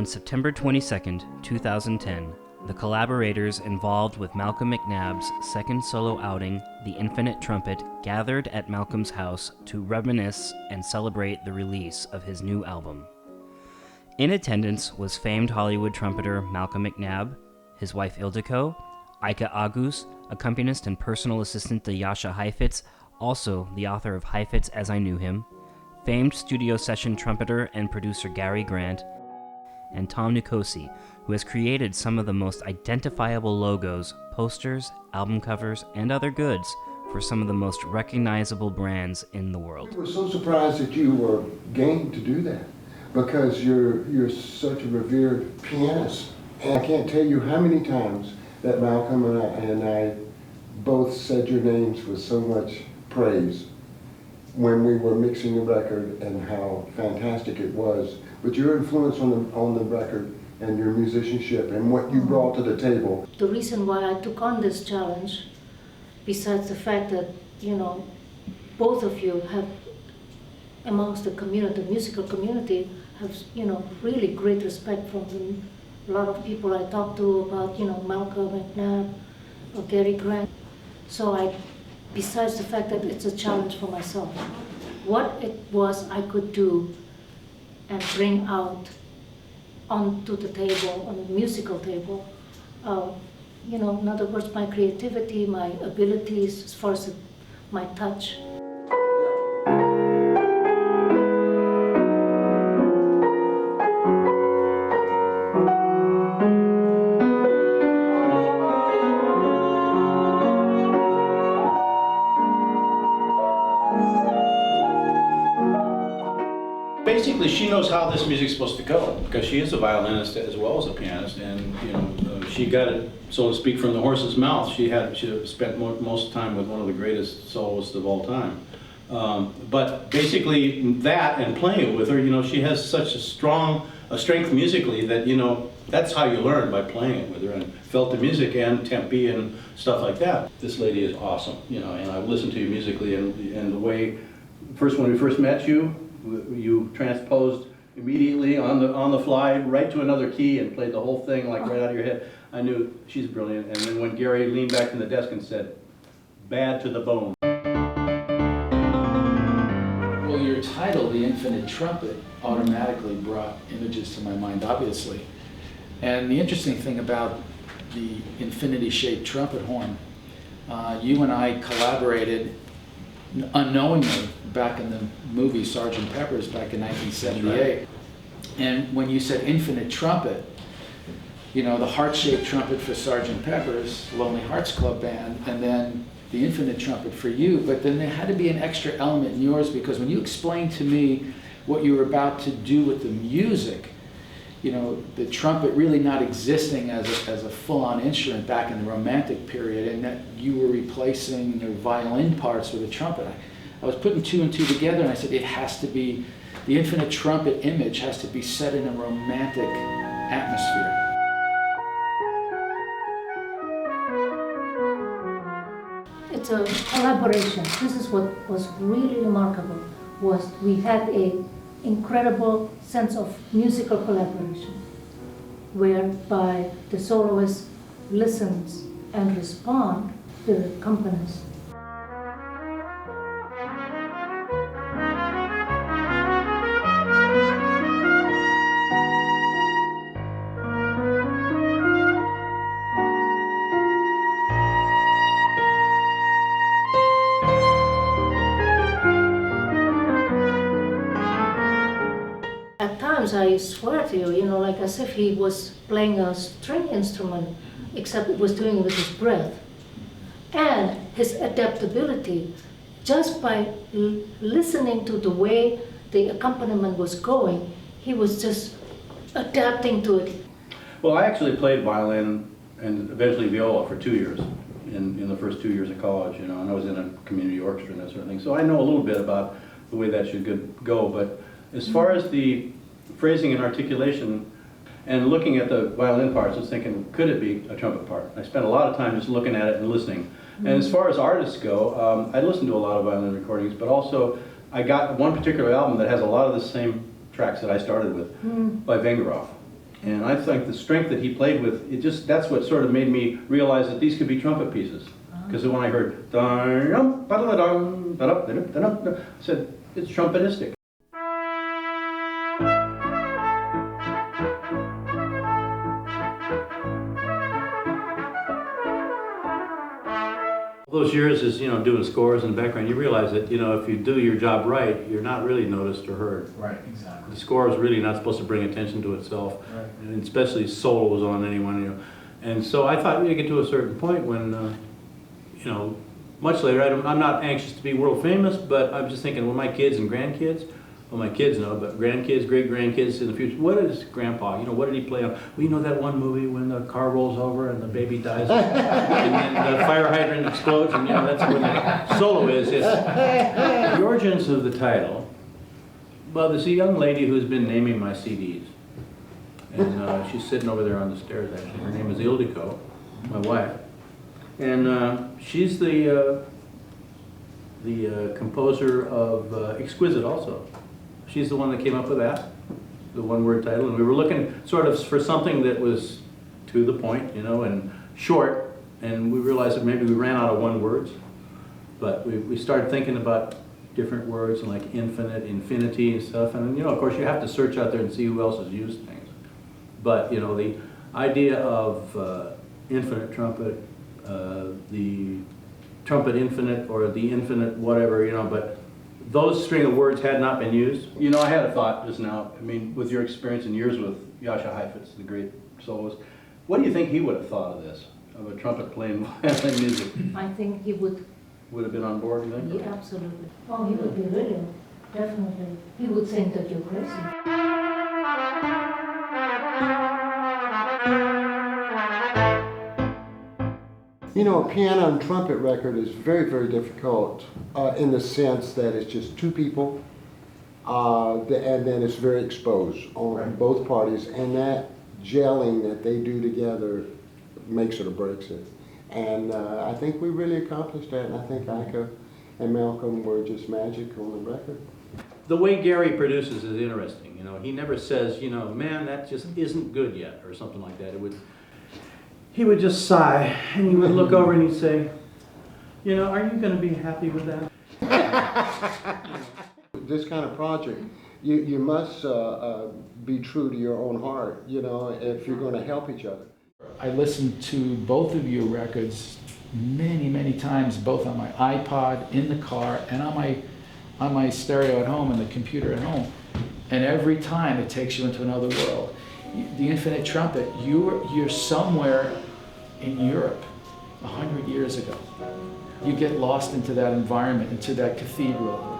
On September 22, 2010, the collaborators involved with Malcolm McNab's second solo outing, The Infinite Trumpet, gathered at Malcolm's house to reminisce and celebrate the release of his new album. In attendance was famed Hollywood trumpeter Malcolm McNab, his wife Ildiko, Ayke Agus, accompanist and personal assistant to Jascha Heifetz, also the author of Heifetz As I Knew Him, famed studio session trumpeter and producer Gary Grant, and Tom Nickosey, who has created some of the most identifiable logos, posters, album covers, and other goods for some of the most recognizable brands in the world. I was so surprised that you were game to do that, because you're such a revered pianist. And I can't tell you how many times that Malcolm and I both said your names with so much praise when we were mixing the record and how fantastic it was. But your influence on the record and your musicianship and what you brought to the table. The reason why I took on this challenge, besides the fact that, both of you have, amongst the community, the musical community, have, really great respect from a lot of people I talked to about, Malcolm McNab or Gary Grant. So besides the fact that it's a challenge for myself, what it was I could do and bring out onto the table, on the musical table, in other words, my creativity, my abilities, as far as my touch. Basically, she knows how this music's supposed to go, because she is a violinist as well as a pianist, and she got it, so to speak, from the horse's mouth. She spent most of the time with one of the greatest soloists of all time. But basically, that and playing it with her, she has such a strength musically that that's how you learn, by playing it with her, and felt the music and tempi and stuff like that. This lady is awesome, and I've listened to you musically, and the way when we first met you transposed immediately on the fly right to another key and played the whole thing like right out of your head. I knew she's brilliant. And then when Gary leaned back from the desk and said, "Bad to the bone." Well, your title, The Infinite Trumpet, automatically brought images to my mind, obviously. And the interesting thing about the infinity-shaped trumpet horn, you and I collaborated unknowingly back in the movie Sgt. Pepper's back in 1978. Right. And when you said Infinite Trumpet, the heart-shaped trumpet for Sgt. Pepper's Lonely Hearts Club Band, and then the Infinite Trumpet for you, but then there had to be an extra element in yours, because when you explained to me what you were about to do with the music, the trumpet really not existing as a full-on instrument back in the Romantic period, and that you were replacing your violin parts with a trumpet. I was putting two and two together, and I said it has to be, the Infinite Trumpet image has to be set in a romantic atmosphere. It's a collaboration. This is what was really remarkable, was we had a incredible sense of musical collaboration, whereby the soloist listens and responds to the accompanist. At times, I swear to you, like as if he was playing a string instrument, except it was doing it with his breath. And his adaptability, just by listening to the way the accompaniment was going, he was just adapting to it. Well, I actually played violin and eventually viola for 2 years, in the first 2 years of college, and I was in a community orchestra and that sort of thing. So I know a little bit about the way that should go, but as far as the phrasing and articulation, and looking at the violin parts, I was thinking, could it be a trumpet part? I spent a lot of time just looking at it and listening. And as far as artists go, I listened to a lot of violin recordings, but also I got one particular album that has a lot of the same tracks that I started with by Vengerov. And I think the strength that he played with, that's what sort of made me realize that these could be trumpet pieces. Because when I heard, I said, it's trumpetistic. Those years is, doing scores in the background, you realize that, if you do your job right, you're not really noticed or heard. Right, exactly. The score is really not supposed to bring attention to itself, Right. and especially solos on anyone, And so I thought we'd get to a certain point when, much later, I'm not anxious to be world famous, but I'm just thinking, well, my kids and grandkids, well, my kids know, but grandkids, great-grandkids in the future, what is Grandpa, what did he play on? Well, that one movie when the car rolls over and the baby dies, and then the fire hydrant explodes, and that's what the solo is. The origins of the title, well, there's a young lady who's been naming my CDs, and she's sitting over there on the stairs, actually. Her name is Ildiko, my wife, and she's the composer of Exquisite also. She's the one that came up with that, the one-word title, and we were looking sort of for something that was to the point, and short, and we realized that maybe we ran out of one words, but we started thinking about different words and like infinite, infinity and stuff, and of course you have to search out there and see who else has used things. But the idea of infinite trumpet, the trumpet infinite or the infinite whatever, but those string of words had not been used. I had a thought just now, with your experience and years with Jascha Heifetz, the great soloist, what do you think he would have thought of this, of a trumpet playing violin music? I think he would. Would have been on board, you think? Yeah, absolutely. Oh, he would be really, definitely. He would think that you're crazy. A piano and trumpet record is very, very difficult in the sense that it's just two people, and then it's very exposed on both parties, and that gelling that they do together makes it or breaks it. And I think we really accomplished that, and I think Ayke and Malcolm were just magic on the record. The way Gary produces is interesting. He never says, man, that just isn't good yet, or something like that. He would just sigh, and he would look over and he'd say, are you going to be happy with that? This kind of project, you must be true to your own heart, if you're going to help each other. I listened to both of your records many, many times, both on my iPod, in the car, and on my stereo at home and the computer at home. And every time it takes you into another world. The Infinite Trumpet, you're somewhere in Europe 100 years ago. You get lost into that environment, into that cathedral,